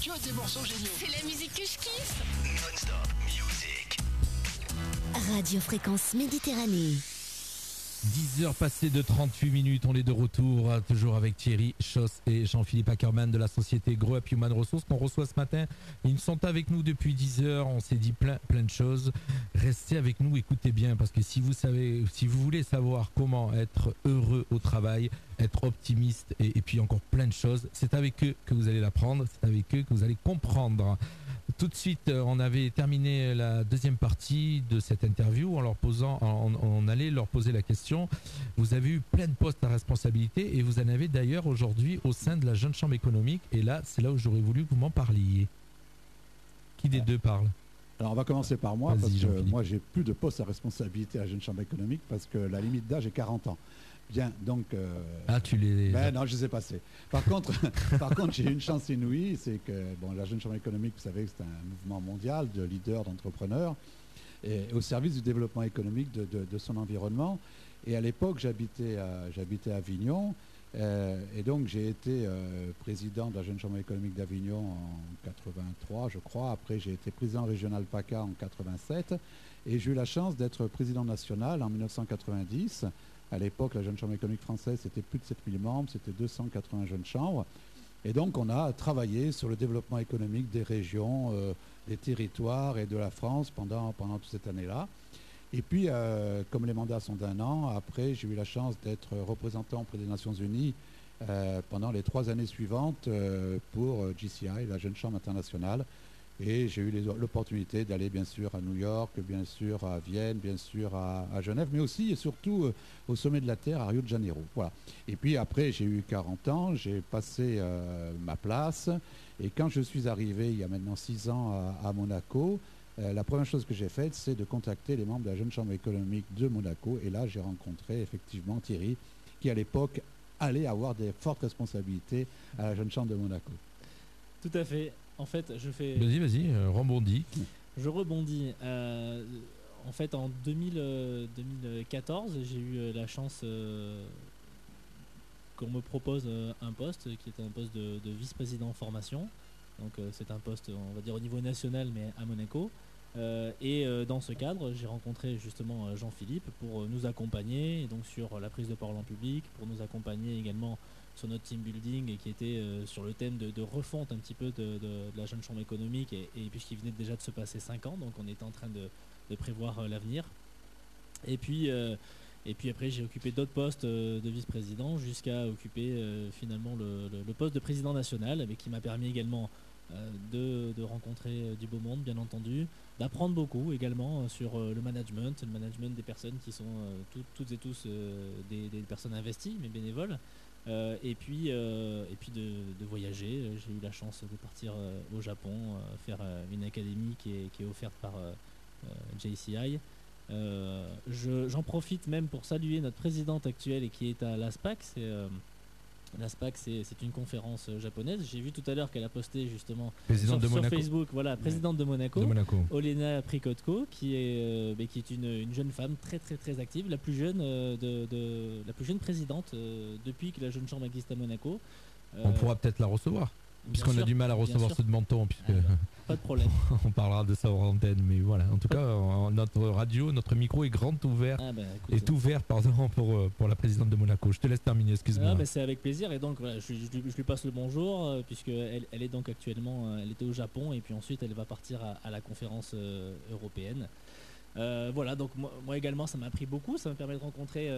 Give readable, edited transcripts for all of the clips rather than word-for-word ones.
Que des morceaux géniaux. C'est la musique que je kiffe. Non-stop music. Radio Fréquence Méditerranée. 10h passées de 38 minutes, on est de retour, toujours avec Thierry Schoss et Jean-Philippe Ackermann de la société Grow Up Human Resources qu'on reçoit ce matin. Ils sont avec nous depuis 10h, on s'est dit plein de choses. Restez avec nous, écoutez bien, parce que si vous voulez savoir comment être heureux au travail, être optimiste et puis encore plein de choses, c'est avec eux que vous allez l'apprendre, c'est avec eux que vous allez comprendre. Tout de suite, on avait terminé la deuxième partie de cette interview on allait leur poser la question. Vous avez eu plein de postes à responsabilité et vous en avez d'ailleurs aujourd'hui au sein de la Jeune Chambre économique. Et là, c'est là où j'aurais voulu que vous m'en parliez. Qui des deux parle ? Alors on va commencer par moi, Vas-y, parce que Jean-Philippe. moi j'ai plus de poste à responsabilité à la Jeune Chambre économique parce que la limite d'âge est 40 ans. Bien, donc... Ah, tu les... non, je les ai passés. Par contre, j'ai une chance inouïe, c'est que la Jeune Chambre économique, vous savez que c'est un mouvement mondial de leaders, d'entrepreneurs, et au service du développement économique de son environnement. Et à l'époque, j'habitais à Avignon, et donc j'ai été président de la Jeune Chambre économique d'Avignon en 83, je crois. Après, j'ai été président régional PACA en 87, et j'ai eu la chance d'être président national en 1990. À l'époque, la Jeune Chambre économique française, c'était plus de 7000 membres, c'était 280 jeunes chambres. Et donc, on a travaillé sur le développement économique des régions, des territoires et de la France pendant toute cette année-là. Et puis, comme les mandats sont d'1 an, après, j'ai eu la chance d'être représentant auprès des Nations Unies pendant les 3 années suivantes pour GCI, la Jeune Chambre internationale. Et j'ai eu l'opportunité d'aller bien sûr à New York, bien sûr à Vienne, bien sûr à Genève, mais aussi et surtout au sommet de la Terre à Rio de Janeiro. Voilà. Et puis après, j'ai eu 40 ans, j'ai passé ma place. Et quand je suis arrivé il y a maintenant 6 ans à Monaco, la première chose que j'ai faite, c'est de contacter les membres de la Jeune Chambre économique de Monaco. Et là, j'ai rencontré effectivement Thierry, qui à l'époque allait avoir des fortes responsabilités à la Jeune Chambre de Monaco. Tout à fait. En fait, Vas-y, rebondis. Je rebondis. En fait, en 2014, j'ai eu la chance qu'on me propose un poste qui était un poste de vice-président en formation. Donc, c'est un poste, on va dire, au niveau national, mais à Monaco. Et dans ce cadre, j'ai rencontré justement Jean-Philippe pour nous accompagner donc sur la prise de parole en public, pour nous accompagner également sur notre team building et qui était sur le thème de refonte un petit peu de la Jeune Chambre économique et puisqu'il venait déjà de se passer 5 ans, donc on était en train de prévoir l'avenir. Et puis après j'ai occupé d'autres postes de vice-président jusqu'à occuper finalement le poste de président national, mais qui m'a permis également de rencontrer du beau monde, bien entendu, d'apprendre beaucoup également sur le management des personnes qui sont toutes et tous des personnes investies mais bénévoles. Et puis de voyager. J'ai eu la chance de partir au Japon, faire une académie qui est offerte par JCI. J'en profite même pour saluer notre présidente actuelle et qui est à l'ASPAC. L'ASPAC, c'est une conférence japonaise. J'ai vu tout à l'heure qu'elle a posté justement sur Facebook, voilà, présidente de Monaco, Olena Prikotko, qui est une jeune femme très très très active, la plus jeune la plus jeune présidente depuis que la Jeune Chambre existe à Monaco. On pourra peut-être la recevoir. Puisqu'on a du mal à recevoir ceux de Menton, puisque pas de problème. On parlera de ça hors antenne, mais voilà. En tout cas, notre radio, notre micro est ouvert, est ouvert pour la présidente de Monaco. Je te laisse terminer, excuse-moi. C'est avec plaisir et donc voilà, je lui passe le bonjour puisqu'elle est donc actuellement, elle était au Japon et puis ensuite elle va partir à la conférence européenne. Voilà, donc moi également, ça m'a appris beaucoup, ça me permet de rencontrer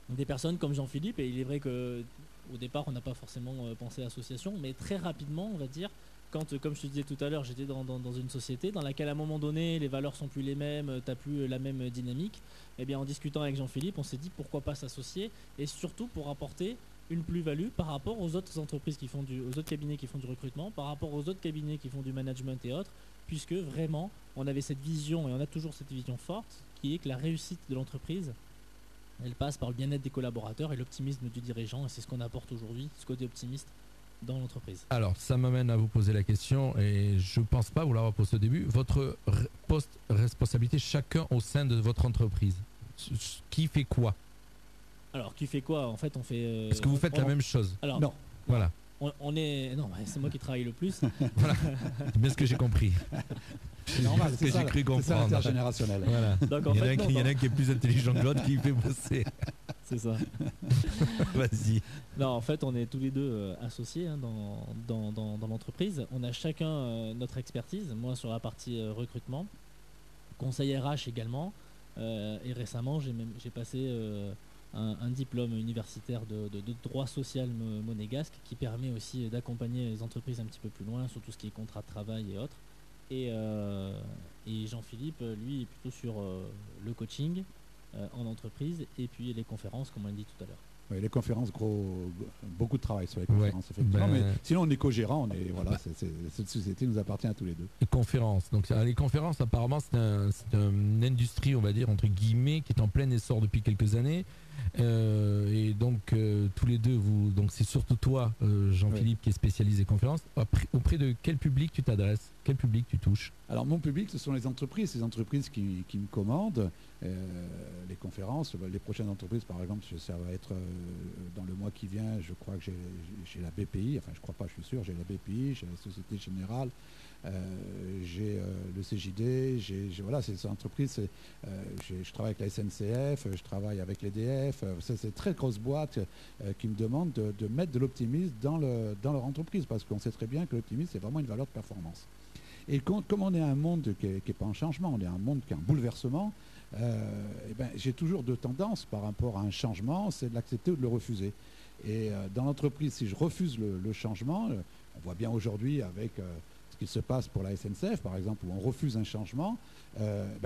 des personnes comme Jean-Philippe et il est vrai que au départ, on n'a pas forcément pensé à association, mais très rapidement, on va dire, quand, comme je te disais tout à l'heure, j'étais dans une société dans laquelle à un moment donné, les valeurs sont plus les mêmes, t'as plus la même dynamique, et bien en discutant avec Jean-Philippe, on s'est dit pourquoi pas s'associer, et surtout pour apporter une plus-value par rapport aux autres entreprises aux autres cabinets qui font du recrutement, par rapport aux autres cabinets qui font du management et autres, puisque vraiment, on avait cette vision, et on a toujours cette vision forte, qui est que la réussite de l'entreprise, elle passe par le bien-être des collaborateurs et l'optimisme du dirigeant, et c'est ce qu'on apporte aujourd'hui, ce côté optimiste dans l'entreprise. Alors, ça m'amène à vous poser la question, et je ne pense pas vous l'avoir posé au début. Votre poste responsabilité, chacun au sein de votre entreprise, qui fait quoi? Alors, qui fait quoi? En fait, on fait... Est-ce que vous faites la même chose? Alors, non. Voilà. on est. Non, c'est moi qui travaille le plus. C'est bien ce que j'ai compris. C'est normal, ce que j'ai cru c'est ça comprendre. l'intergénérationnel. Voilà. Donc, en Il y en a fait, un non, qui- il y en a non. un qui est plus intelligent que l'autre qui fait bosser. C'est ça. Vas-y. Non, en fait, on est tous les deux associés hein, dans l'entreprise. On a chacun notre expertise. Moi, sur la partie recrutement, conseil RH également. Et récemment, j'ai passé un diplôme universitaire de droit social monégasque qui permet aussi d'accompagner les entreprises un petit peu plus loin sur tout ce qui est contrat de travail et autres. Et Jean-Philippe, lui, est plutôt sur le coaching en entreprise et puis les conférences, comme on l'a dit tout à l'heure. Oui, les conférences, beaucoup de travail sur les conférences, effectivement. Ben- Mais sinon, on est co-gérant. Cette société nous appartient à tous les deux. Les conférences. Donc, les conférences, apparemment, c'est une industrie, on va dire, entre guillemets, qui est en plein essor depuis quelques années. Et donc, tous les deux, donc c'est surtout toi, Jean-Philippe, qui est spécialisé conférences. Auprès de quel public tu t'adresses? Quel public tu touches? Alors, mon public, ce sont les entreprises qui me commandent les conférences. Les prochaines entreprises, par exemple, ça va être dans le mois qui vient. Je crois que j'ai la BPI. Enfin, je crois pas, je suis sûr. J'ai la BPI, j'ai la Société Générale, j'ai le CJD. Voilà, ces entreprises. Je travaille avec la SNCF, je travaille avec l'EDF. C'est une très grosse boîte qui me demande de mettre de l'optimisme dans leur entreprise, parce qu'on sait très bien que l'optimisme, c'est vraiment une valeur de performance. Et comme on est un monde qui n'est pas en changement, on est un monde qui est en bouleversement, j'ai toujours deux tendances par rapport à un changement, c'est de l'accepter ou de le refuser. Et dans l'entreprise, si je refuse le changement, on voit bien aujourd'hui avec ce qui se passe pour la SNCF, par exemple, où on refuse un changement,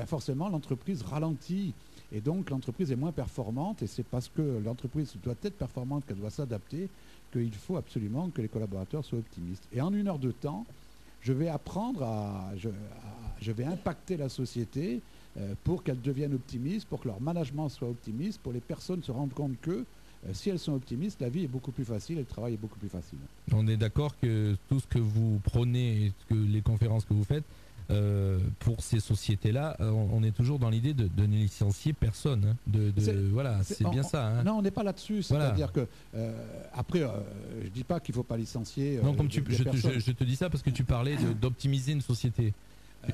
forcément l'entreprise ralentit. Et donc l'entreprise est moins performante, et c'est parce que l'entreprise doit être performante qu'elle doit s'adapter qu'il faut absolument que les collaborateurs soient optimistes. Et en 1 heure de temps, je vais je vais impacter la société pour qu'elle devienne optimiste, pour que leur management soit optimiste, pour que les personnes se rendent compte que si elles sont optimistes, la vie est beaucoup plus facile et le travail est beaucoup plus facile. On est d'accord que tout ce que vous prônez et que les conférences que vous faites pour ces sociétés-là, on est toujours dans l'idée de ne licencier personne. Hein, c'est bien ça. Hein. Non, on n'est pas là-dessus. C'est-à-dire que après, je dis pas qu'il faut pas licencier. Non, comme je te dis ça parce que tu parlais d'optimiser une société.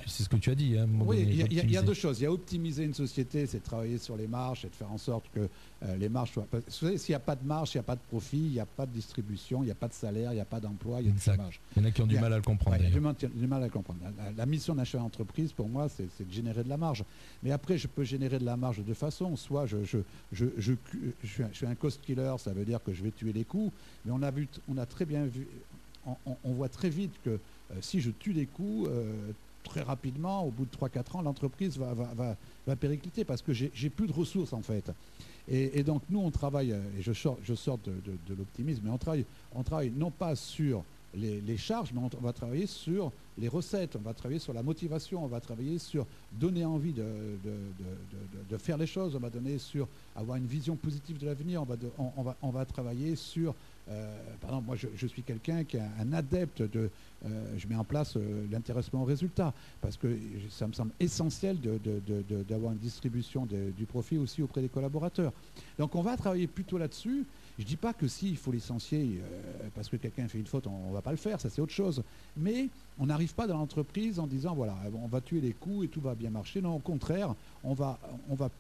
C'est ce que tu as dit. Hein, oui, il y a deux choses. Il y a optimiser une société, c'est de travailler sur les marges, c'est de faire en sorte que les marges soient. Vous savez, s'il n'y a pas de marge, il n'y a pas de profit, il n'y a pas de distribution, il n'y a pas de salaire, il n'y a pas d'emploi, il y a du chômage. Il y en a qui ont du mal à le comprendre. Il y a du mal à le comprendre. La mission d'un chef d'entreprise, pour moi, c'est de générer de la marge. Mais après, je peux générer de la marge de deux façons. Soit je suis un cost killer, ça veut dire que je vais tuer les coûts. Mais on a très bien vu, on voit très vite que si je tue les coûts, très rapidement, au bout de 3-4 ans, l'entreprise va péricliter parce que j'ai plus de ressources en fait. Et donc nous, on travaille, et je sors de l'optimisme, mais on travaille non pas sur les charges, mais on va travailler sur les recettes, on va travailler sur la motivation, on va travailler sur donner envie de faire les choses, on va donner sur avoir une vision positive de l'avenir, on va travailler sur par exemple, moi je suis quelqu'un qui est un adepte je mets en place l'intéressement au résultat, parce que ça me semble essentiel d'avoir une distribution du profit aussi auprès des collaborateurs. Donc on va travailler plutôt là-dessus. Je ne dis pas que s'il faut licencier parce que quelqu'un fait une faute, on ne va pas le faire, ça c'est autre chose. Mais on n'arrive pas dans l'entreprise en disant voilà, on va tuer les coûts et tout va bien marcher. Non, au contraire, on va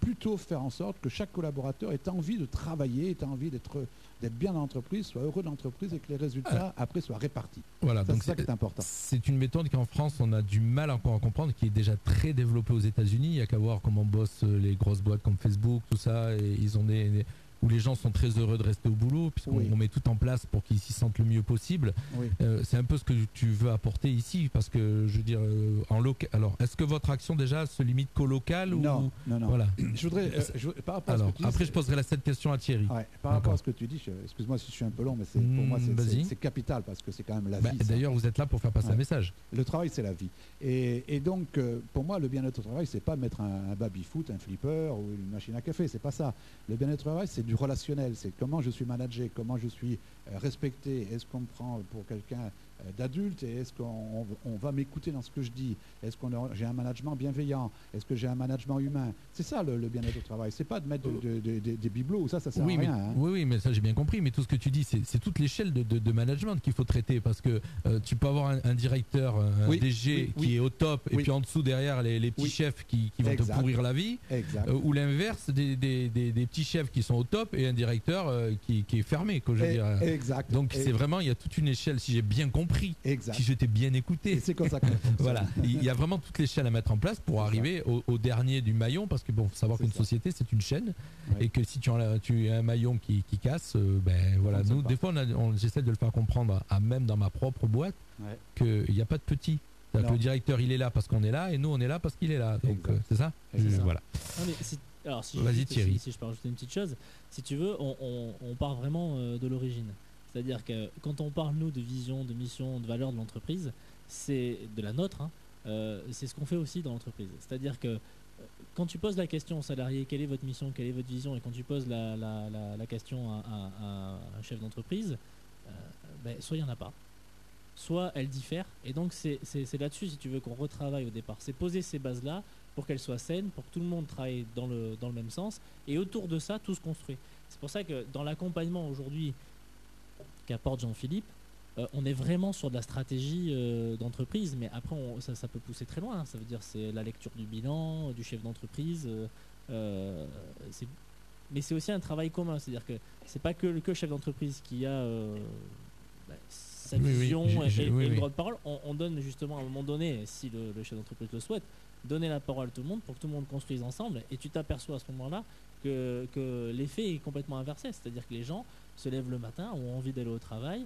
plutôt faire en sorte que chaque collaborateur ait envie de travailler, ait envie d'être bien dans l'entreprise, soit heureux de l'entreprise et que les résultats après soient répartis. Voilà, c'est ça qui est important. C'est une méthode qu'en France on a du mal encore à comprendre, qui est déjà très développée aux États-Unis. Il n'y a qu'à voir comment bossent les grosses boîtes comme Facebook, tout ça, et ils ont où les gens sont très heureux de rester au boulot, puisqu'on met tout en place pour qu'ils s'y sentent le mieux possible. Oui. C'est un peu ce que tu veux apporter ici, parce que je veux dire, en local. Alors, est-ce que votre action déjà se limite qu'au local Non. Voilà. Je voudrais. Par rapport à ce que tu dis, après, je poserai cette question à Thierry. Ouais, par rapport à ce que tu dis, excuse-moi si je suis un peu long, mais pour moi, c'est capital, parce que c'est quand même la vie. D'ailleurs, vous êtes là pour faire passer un message. Le travail, c'est la vie. Et donc, pour moi, le bien-être au travail, c'est pas mettre un baby-foot, un flipper ou une machine à café. C'est pas ça. Le bien-être au travail, c'est du relationnel, c'est comment je suis managé, comment je suis respecté, est-ce qu'on me prend pour quelqu'un d'adultes et est-ce qu'on va m'écouter dans ce que je dis? Est-ce j'ai un management bienveillant? Est-ce que j'ai un management humain? C'est ça le bien-être au travail. C'est pas de mettre des bibelots, ça sert à rien. Hein. Oui, mais ça j'ai bien compris. Mais tout ce que tu dis, c'est toute l'échelle de management qu'il faut traiter parce que tu peux avoir un directeur, un DG qui est au top et puis en dessous derrière les petits chefs qui vont te pourrir la vie. Ou l'inverse des petits chefs qui sont au top et un directeur qui est fermé. Je veux dire. Exact. Donc c'est vraiment, il y a toute une échelle, si j'ai bien compris, si je t'ai bien écouté. Et c'est comme ça qu'on voilà, il y a vraiment toute l'échelle à mettre en place pour arriver au dernier du maillon, parce que bon, faut savoir qu'une société c'est une chaîne et que si tu as un maillon qui casse, voilà, nous des fois j'essaie de le faire comprendre même dans ma propre boîte qu'il n'y a pas de petit. Le directeur il est là parce qu'on est là et nous on est là parce qu'il est là. Donc c'est ça. Voilà. Non, mais alors vas-y Thierry. Si je peux rajouter une petite chose, si tu veux, on part vraiment de l'origine. C'est-à-dire que quand on parle, nous, de vision, de mission, de valeur de l'entreprise, c'est de la nôtre, c'est ce qu'on fait aussi dans l'entreprise. C'est-à-dire que quand tu poses la question au salarié, quelle est votre mission, quelle est votre vision, et quand tu poses la question à un chef d'entreprise, soit il n'y en a pas, soit elle diffère. Et donc c'est là-dessus, si tu veux, qu'on retravaille au départ. C'est poser ces bases-là pour qu'elles soient saines, pour que tout le monde travaille dans le même sens, et autour de ça, tout se construit. C'est pour ça que dans l'accompagnement aujourd'hui qu'apporte Jean-Philippe, on est vraiment sur de la stratégie d'entreprise, mais après ça peut pousser très loin. Ça veut dire c'est la lecture du bilan, du chef d'entreprise, mais c'est aussi un travail commun. C'est-à-dire que c'est pas que le chef d'entreprise qui a sa vision et le droit de parole. On donne justement à un moment donné, si le chef d'entreprise le souhaite, donner la parole à tout le monde pour que tout le monde construise ensemble, et tu t'aperçois à ce moment-là que l'effet est complètement inversé. C'est-à-dire que les gens se lèvent le matin, ont envie d'aller au travail,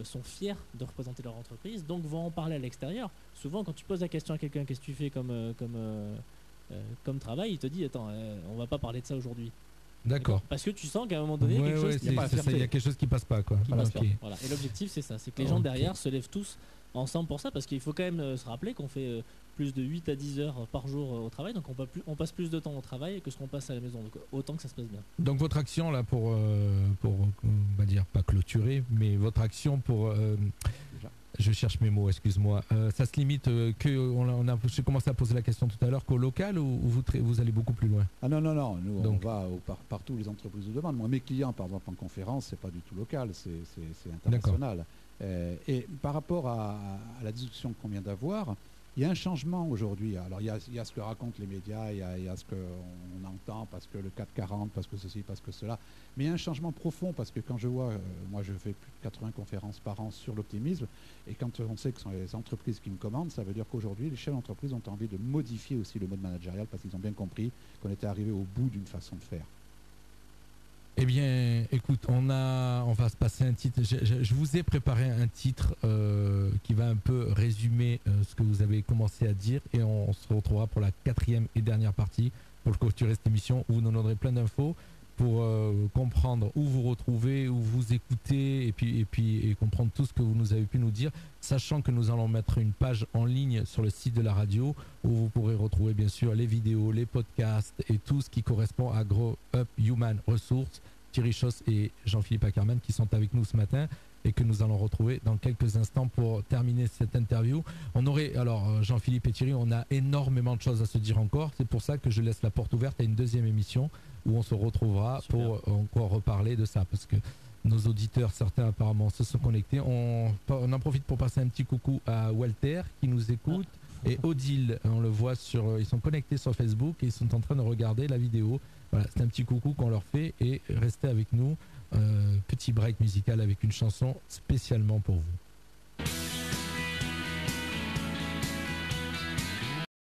sont fiers de représenter leur entreprise, donc vont en parler à l'extérieur. Souvent, quand tu poses la question à quelqu'un, qu'est-ce que tu fais comme travail, il te dit, attends, on va pas parler de ça aujourd'hui. D'accord. Parce que tu sens qu'à un moment donné, il y a quelque chose qui passe pas, quoi. Voilà. Et l'objectif, c'est ça, c'est que les gens derrière se lèvent tous ensemble pour ça, parce qu'il faut quand même se rappeler qu'on fait plus de 8 à 10 heures par jour au travail, donc on passe plus de temps au travail que ce qu'on passe à la maison, donc autant que ça se passe bien. Donc votre action là pour on va dire pas clôturer, mais votre action pour je cherche mes mots, excuse-moi, ça se limite j'ai commencé à poser la question tout à l'heure, qu'au local, ou vous allez beaucoup plus loin? Non, nous on va partout, les entreprises nous demandent. Moi, mes clients, par exemple en conférence, c'est pas du tout local, c'est international. Et par rapport à la discussion qu'on vient d'avoir, il y a un changement aujourd'hui. Alors il y a ce que racontent les médias, il y a ce qu'on entend, parce que le 440, parce que ceci, parce que cela. Mais il y a un changement profond, parce que quand je vois, moi je fais plus de 80 conférences par an sur l'optimisme, et quand on sait que ce sont les entreprises qui me commandent, ça veut dire qu'aujourd'hui les chefs d'entreprise ont envie de modifier aussi le mode managérial, parce qu'ils ont bien compris qu'on était arrivé au bout d'une façon de faire. Eh bien, écoute, on va se passer un titre. Je vous ai préparé un titre qui va un peu résumer ce que vous avez commencé à dire, et on se retrouvera pour la 4e et dernière partie pour clôturer cette émission où vous nous donnerez plein d'infos pour comprendre où vous retrouvez, où vous écoutez, et comprendre tout ce que vous nous avez pu nous dire, sachant que nous allons mettre une page en ligne sur le site de la radio où vous pourrez retrouver bien sûr les vidéos, les podcasts et tout ce qui correspond à Grow Up Human Resources. Thierry Schoss et Jean-Philippe Ackermann qui sont avec nous ce matin et que nous allons retrouver dans quelques instants pour terminer cette interview. Alors Jean-Philippe et Thierry, on a énormément de choses à se dire encore. C'est pour ça que je laisse la porte ouverte à une deuxième émission où on se retrouvera pour encore reparler de ça, parce que nos auditeurs, certains apparemment, se sont connectés. On en profite pour passer un petit coucou à Walter qui nous écoute et Odile. On le voit ils sont connectés sur Facebook et ils sont en train de regarder la vidéo. Voilà, c'est un petit coucou qu'on leur fait, et restez avec nous. Petit break musical avec une chanson spécialement pour vous.